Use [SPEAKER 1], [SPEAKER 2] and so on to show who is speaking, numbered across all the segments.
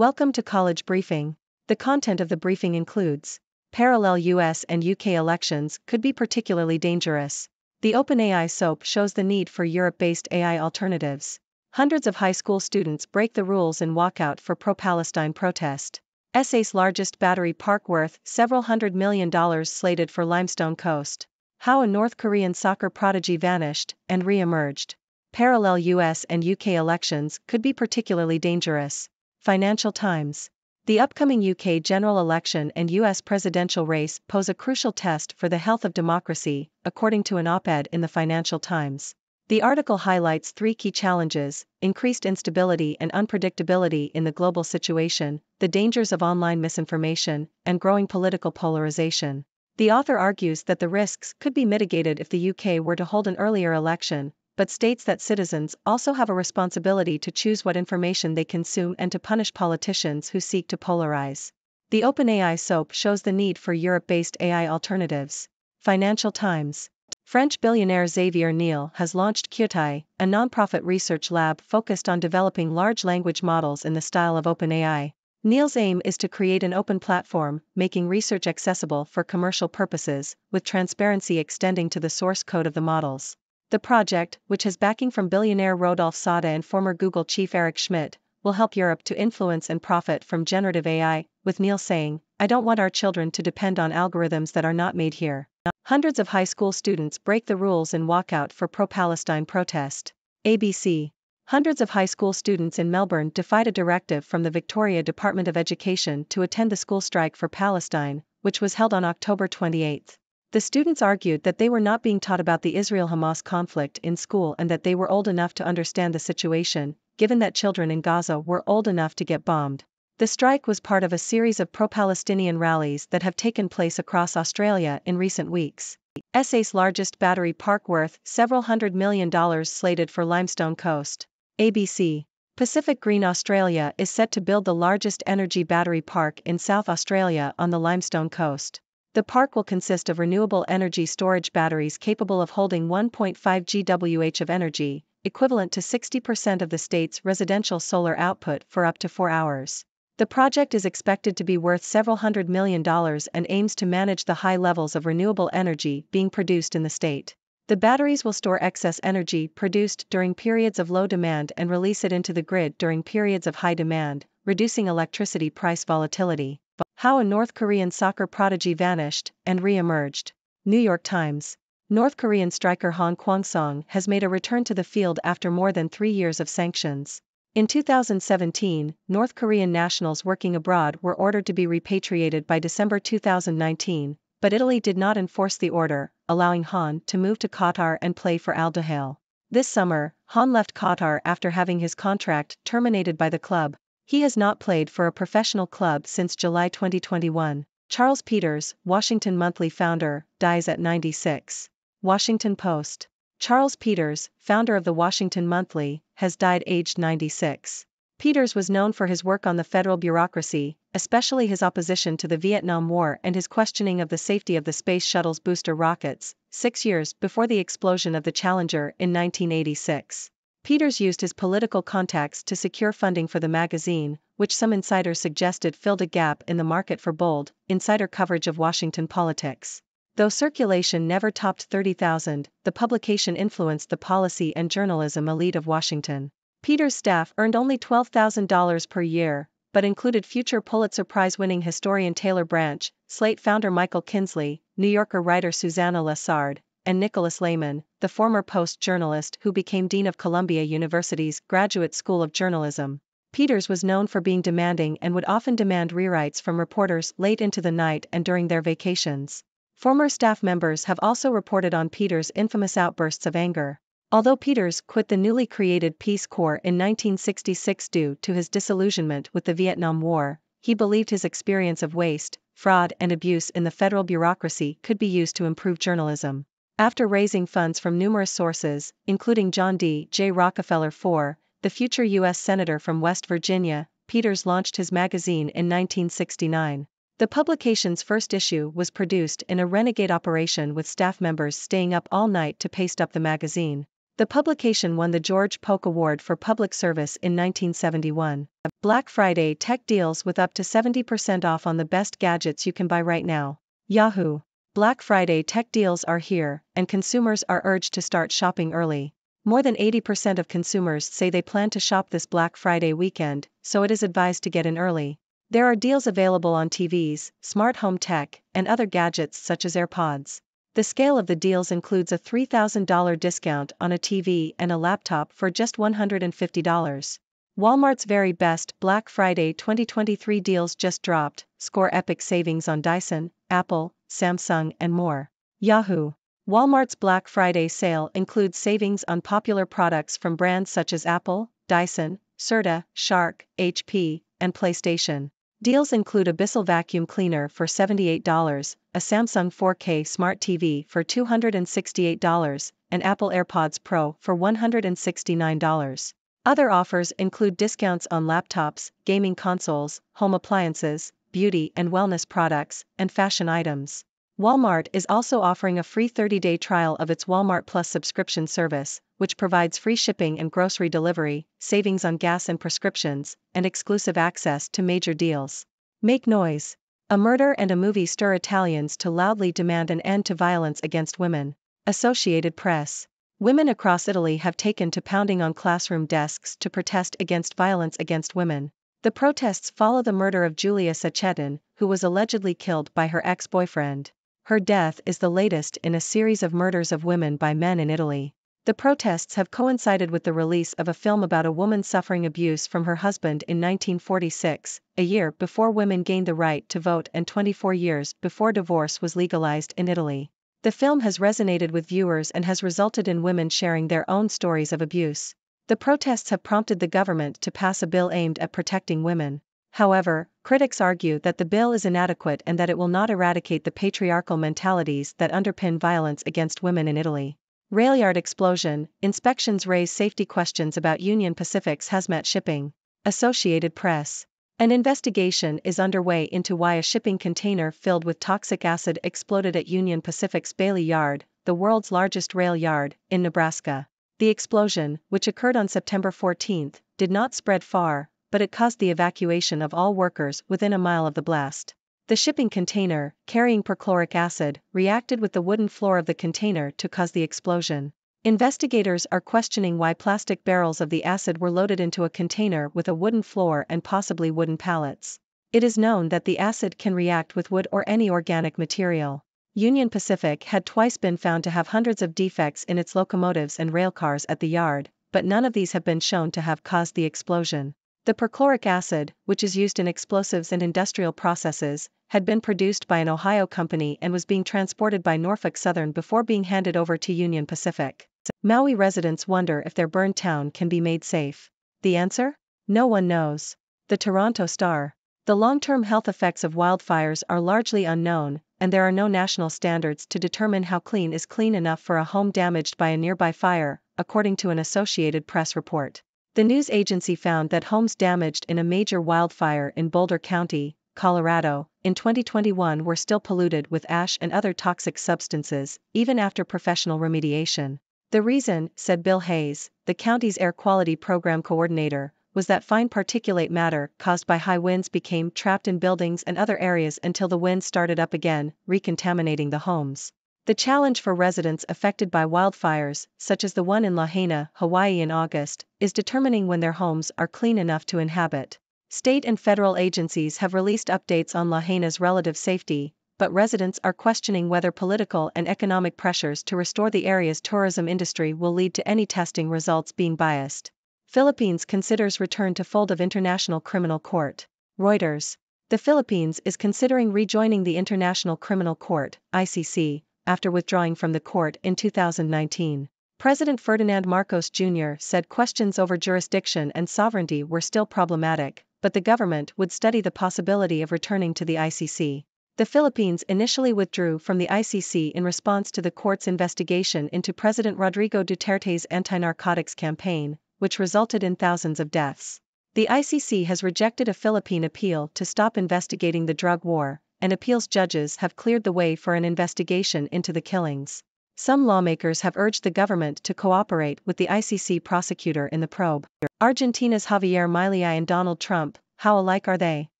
[SPEAKER 1] Welcome to College Briefing. The content of the briefing includes: parallel US and UK elections could be particularly dangerous. The OpenAI SOAP shows the need for Europe-based AI alternatives. Hundreds of high school students break the rules in walkout for pro-Palestine protest. SA's largest battery park worth several $100 million slated for Limestone Coast. How a North Korean soccer prodigy vanished and re-emerged. Parallel US and UK elections could be particularly dangerous. Financial Times. The upcoming UK general election and US presidential race pose a crucial test for the health of democracy, according to an op-ed in the Financial Times. The article highlights three key challenges: increased instability and unpredictability in the global situation, the dangers of online misinformation, and growing political polarization. The author argues that the risks could be mitigated if the UK were to hold an earlier election, but states that citizens also have a responsibility to choose what information they consume and to punish politicians who seek to polarize. The OpenAI SOAP shows the need for Europe-based AI alternatives. Financial Times. French billionaire Xavier Niel has launched Qtai, a nonprofit research lab focused on developing large language models in the style of OpenAI. Niel's aim is to create an open platform, making research accessible for commercial purposes, with transparency extending to the source code of the models. The project, which has backing from billionaire Rodolphe Sada and former Google chief Eric Schmidt, will help Europe to influence and profit from generative AI, with Niel saying, "I don't want our children to depend on algorithms that are not made here." Hundreds of high school students break the rules in walkout for pro-Palestine protest. ABC. Hundreds of high school students in Melbourne defied a directive from the Victoria Department of Education to attend the school strike for Palestine, which was held on October 28. The students argued that they were not being taught about the Israel-Hamas conflict in school and that they were old enough to understand the situation, given that children in Gaza were old enough to get bombed. The strike was part of a series of pro-Palestinian rallies that have taken place across Australia in recent weeks. SA's largest battery park worth several $100 million slated for Limestone Coast. ABC. Pacific Green Australia is set to build the largest energy battery park in South Australia on the Limestone Coast. The park will consist of renewable energy storage batteries capable of holding 1.5 GWh of energy, equivalent to 60% of the state's residential solar output for up to 4 hours. The project is expected to be worth several $100 million and aims to manage the high levels of renewable energy being produced in the state. The batteries will store excess energy produced during periods of low demand and release it into the grid during periods of high demand, reducing electricity price volatility. How a North Korean soccer prodigy vanished and re-emerged. New York Times. North Korean striker Han Kwang-song has made a return to the field after more than 3 years of sanctions. In 2017, North Korean nationals working abroad were ordered to be repatriated by December 2019, but Italy did not enforce the order, allowing Han to move to Qatar and play for Al Duhail. This summer, Han left Qatar after having his contract terminated by the club. He has not played for a professional club since July 2021. Charles Peters, Washington Monthly founder, dies at 96. Washington Post. Charles Peters, founder of the Washington Monthly, has died aged 96. Peters was known for his work on the federal bureaucracy, especially his opposition to the Vietnam War and his questioning of the safety of the Space Shuttle's booster rockets, 6 years before the explosion of the Challenger in 1986. Peters used his political contacts to secure funding for the magazine, which some insiders suggested filled a gap in the market for bold, insider coverage of Washington politics. Though circulation never topped 30,000, the publication influenced the policy and journalism elite of Washington. Peters' staff earned only $12,000 per year, but included future Pulitzer Prize-winning historian Taylor Branch, Slate founder Michael Kinsley, New Yorker writer Susanna Lessard, and Nicholas Lehman, the former Post journalist who became dean of Columbia University's Graduate School of Journalism. Peters was known for being demanding and would often demand rewrites from reporters late into the night and during their vacations. Former staff members have also reported on Peters' infamous outbursts of anger. Although Peters quit the newly created Peace Corps in 1966 due to his disillusionment with the Vietnam War, he believed his experience of waste, fraud and abuse in the federal bureaucracy could be used to improve journalism. After raising funds from numerous sources, including John D. J. Rockefeller IV, the future U.S. Senator from West Virginia, Peters launched his magazine in 1969. The publication's first issue was produced in a renegade operation with staff members staying up all night to paste up the magazine. The publication won the George Polk Award for Public Service in 1971. Black Friday tech deals with up to 70% off on the best gadgets you can buy right now. Yahoo! Black Friday tech deals are here, and consumers are urged to start shopping early. More than 80% of consumers say they plan to shop this Black Friday weekend, so it is advised to get in early. There are deals available on TVs, smart home tech, and other gadgets such as AirPods. The scale of the deals includes a $3,000 discount on a TV and a laptop for just $150. Walmart's very best Black Friday 2023 deals just dropped. Score epic savings on Dyson, Apple, Samsung, and more. Yahoo! Walmart's Black Friday sale includes savings on popular products from brands such as Apple, Dyson, Serta, Shark, HP, and PlayStation. Deals include a Bissell vacuum cleaner for $78, a Samsung 4K smart TV for $268, and Apple AirPods Pro for $169. Other offers include discounts on laptops, gaming consoles, home appliances, beauty and wellness products, and fashion items. Walmart is also offering a free 30-day trial of its Walmart Plus subscription service, which provides free shipping and grocery delivery, savings on gas and prescriptions, and exclusive access to major deals. Make noise. A murder and a movie stir Italians to loudly demand an end to violence against women. Associated Press. Women across Italy have taken to pounding on classroom desks to protest against violence against women. The protests follow the murder of Giulia Cecchettin, who was allegedly killed by her ex-boyfriend. Her death is the latest in a series of murders of women by men in Italy. The protests have coincided with the release of a film about a woman suffering abuse from her husband in 1946, a year before women gained the right to vote and 24 years before divorce was legalized in Italy. The film has resonated with viewers and has resulted in women sharing their own stories of abuse. The protests have prompted the government to pass a bill aimed at protecting women. However, critics argue that the bill is inadequate and that it will not eradicate the patriarchal mentalities that underpin violence against women in Italy. Railyard explosion, inspections raise safety questions about Union Pacific's hazmat shipping. Associated Press. An investigation is underway into why a shipping container filled with toxic acid exploded at Union Pacific's Bailey Yard, the world's largest rail yard, in Nebraska. The explosion, which occurred on September 14, did not spread far, but it caused the evacuation of all workers within a mile of the blast. The shipping container, carrying perchloric acid, reacted with the wooden floor of the container to cause the explosion. Investigators are questioning why plastic barrels of the acid were loaded into a container with a wooden floor and possibly wooden pallets. It is known that the acid can react with wood or any organic material. Union Pacific had twice been found to have hundreds of defects in its locomotives and railcars at the yard, but none of these have been shown to have caused the explosion. The perchloric acid, which is used in explosives and industrial processes, had been produced by an Ohio company and was being transported by Norfolk Southern before being handed over to Union Pacific. Maui residents wonder if their burned town can be made safe. The answer? No one knows. The Toronto Star. The long-term health effects of wildfires are largely unknown, and there are no national standards to determine how clean is clean enough for a home damaged by a nearby fire, according to an Associated Press report. The news agency found that homes damaged in a major wildfire in Boulder County, Colorado, in 2021 were still polluted with ash and other toxic substances, even after professional remediation. The reason, said Bill Hayes, the county's air quality program coordinator, was that fine particulate matter caused by high winds became trapped in buildings and other areas until the wind started up again, recontaminating the homes. The challenge for residents affected by wildfires, such as the one in Lahaina, Hawaii in August, is determining when their homes are clean enough to inhabit. State and federal agencies have released updates on Lahaina's relative safety, but residents are questioning whether political and economic pressures to restore the area's tourism industry will lead to any testing results being biased. Philippines considers return to fold of International Criminal Court. Reuters. The Philippines is considering rejoining the International Criminal Court, ICC, after withdrawing from the court in 2019. President Ferdinand Marcos Jr. said questions over jurisdiction and sovereignty were still problematic, but the government would study the possibility of returning to the ICC. The Philippines initially withdrew from the ICC in response to the court's investigation into President Rodrigo Duterte's anti-narcotics campaign, which resulted in thousands of deaths. The ICC has rejected a Philippine appeal to stop investigating the drug war, and appeals judges have cleared the way for an investigation into the killings. Some lawmakers have urged the government to cooperate with the ICC prosecutor in the probe. Argentina's Javier Milei and Donald Trump, how alike are they?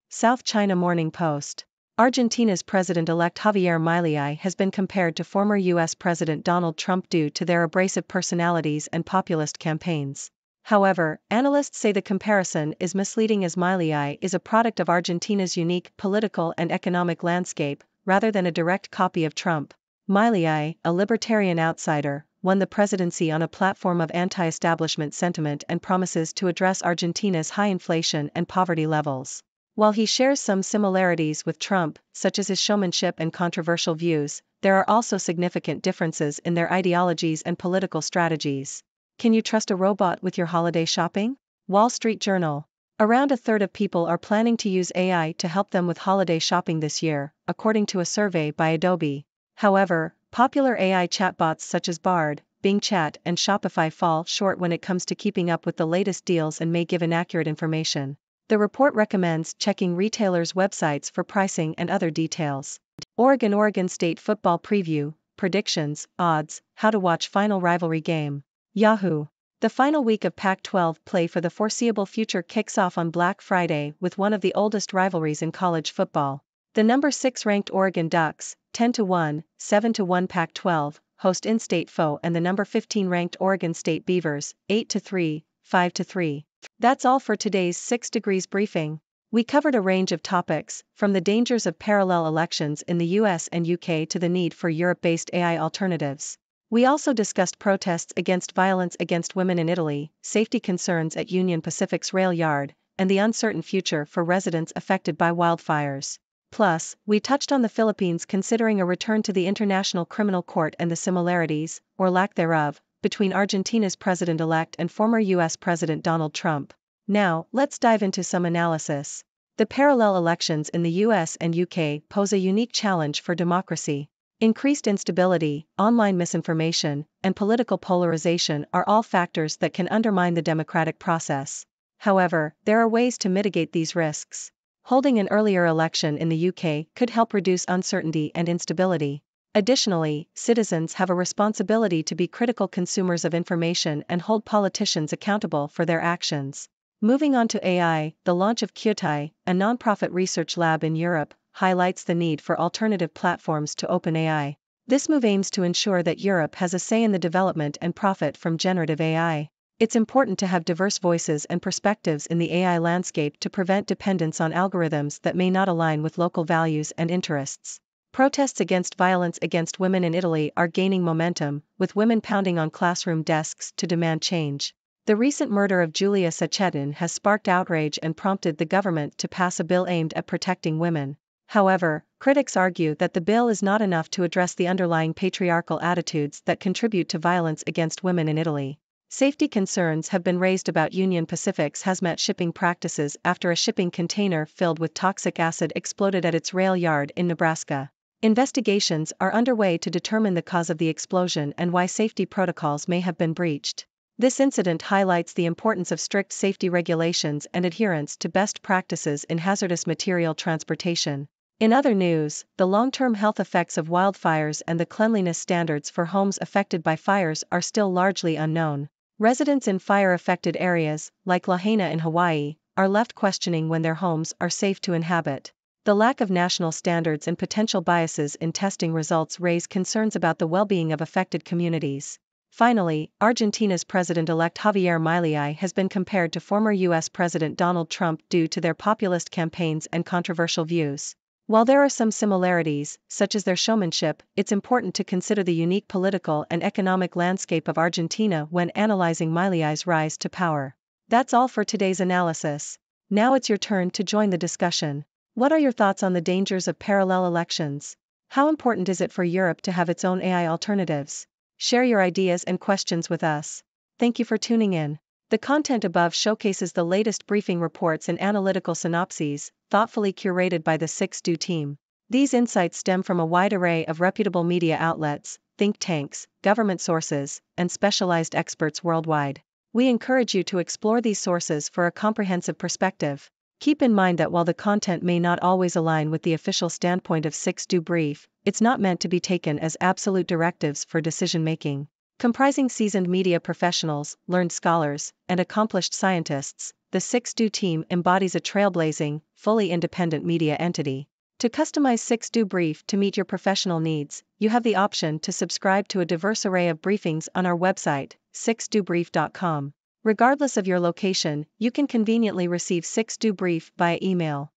[SPEAKER 1] South China Morning Post. Argentina's president-elect Javier Milei has been compared to former U.S. President Donald Trump due to their abrasive personalities and populist campaigns. However, analysts say the comparison is misleading as Milei is a product of Argentina's unique political and economic landscape, rather than a direct copy of Trump. Milei, a libertarian outsider, won the presidency on a platform of anti-establishment sentiment and promises to address Argentina's high inflation and poverty levels. While he shares some similarities with Trump, such as his showmanship and controversial views, there are also significant differences in their ideologies and political strategies. Can you trust a robot with your holiday shopping? Wall Street Journal. Around a third of people are planning to use AI to help them with holiday shopping this year, according to a survey by Adobe. However, popular AI chatbots such as Bard, Bing Chat, and Shopify fall short when it comes to keeping up with the latest deals and may give inaccurate information. The report recommends checking retailers' websites for pricing and other details. Oregon State football preview, predictions, odds, how to watch final rivalry game. Yahoo! The final week of Pac-12 play for the foreseeable future kicks off on Black Friday with one of the oldest rivalries in college football. The number 6 ranked Oregon Ducks, 10-1, 7-1 Pac-12, host in-state foe, and the number 15 ranked Oregon State Beavers, 8-3, 5-3. That's all for today's 6 Degrees briefing. We covered a range of topics, from the dangers of parallel elections in the US and UK to the need for Europe-based AI alternatives. We also discussed protests against violence against women in Italy, safety concerns at Union Pacific's rail yard, and the uncertain future for residents affected by wildfires. Plus, we touched on the Philippines considering a return to the International Criminal Court and the similarities, or lack thereof, between Argentina's president-elect and former U.S. President Donald Trump. Now, let's dive into some analysis. The parallel elections in the US and UK pose a unique challenge for democracy. Increased instability, online misinformation, and political polarization are all factors that can undermine the democratic process. However, there are ways to mitigate these risks. Holding an earlier election in the UK could help reduce uncertainty and instability. Additionally, citizens have a responsibility to be critical consumers of information and hold politicians accountable for their actions. Moving on to AI, the launch of Qtai, a nonprofit research lab in Europe, highlights the need for alternative platforms to OpenAI. This move aims to ensure that Europe has a say in the development and profit from generative AI. It's important to have diverse voices and perspectives in the AI landscape to prevent dependence on algorithms that may not align with local values and interests. Protests against violence against women in Italy are gaining momentum, with women pounding on classroom desks to demand change. The recent murder of Giulia Cecchettin has sparked outrage and prompted the government to pass a bill aimed at protecting women. However, critics argue that the bill is not enough to address the underlying patriarchal attitudes that contribute to violence against women in Italy. Safety concerns have been raised about Union Pacific's hazmat shipping practices after a shipping container filled with toxic acid exploded at its rail yard in Nebraska. Investigations are underway to determine the cause of the explosion and why safety protocols may have been breached. This incident highlights the importance of strict safety regulations and adherence to best practices in hazardous material transportation. In other news, the long-term health effects of wildfires and the cleanliness standards for homes affected by fires are still largely unknown. Residents in fire-affected areas, like Lahaina in Hawaii, are left questioning when their homes are safe to inhabit. The lack of national standards and potential biases in testing results raise concerns about the well-being of affected communities. Finally, Argentina's president-elect Javier Milei has been compared to former U.S. President Donald Trump due to their populist campaigns and controversial views. While there are some similarities, such as their showmanship, it's important to consider the unique political and economic landscape of Argentina when analyzing Milei's rise to power. That's all for today's analysis. Now it's your turn to join the discussion. What are your thoughts on the dangers of parallel elections? How important is it for Europe to have its own AI alternatives? Share your ideas and questions with us. Thank you for tuning in. The content above showcases the latest briefing reports and analytical synopses, thoughtfully curated by the 6Do team. These insights stem from a wide array of reputable media outlets, think tanks, government sources, and specialized experts worldwide. We encourage you to explore these sources for a comprehensive perspective. Keep in mind that while the content may not always align with the official standpoint of 6Do Brief, it's not meant to be taken as absolute directives for decision-making. Comprising seasoned media professionals, learned scholars, and accomplished scientists, the 6Do team embodies a trailblazing, fully independent media entity. To customize 6Do Brief to meet your professional needs, you have the option to subscribe to a diverse array of briefings on our website, 6dobrief.com. Regardless of your location, you can conveniently receive 6Do Brief via email.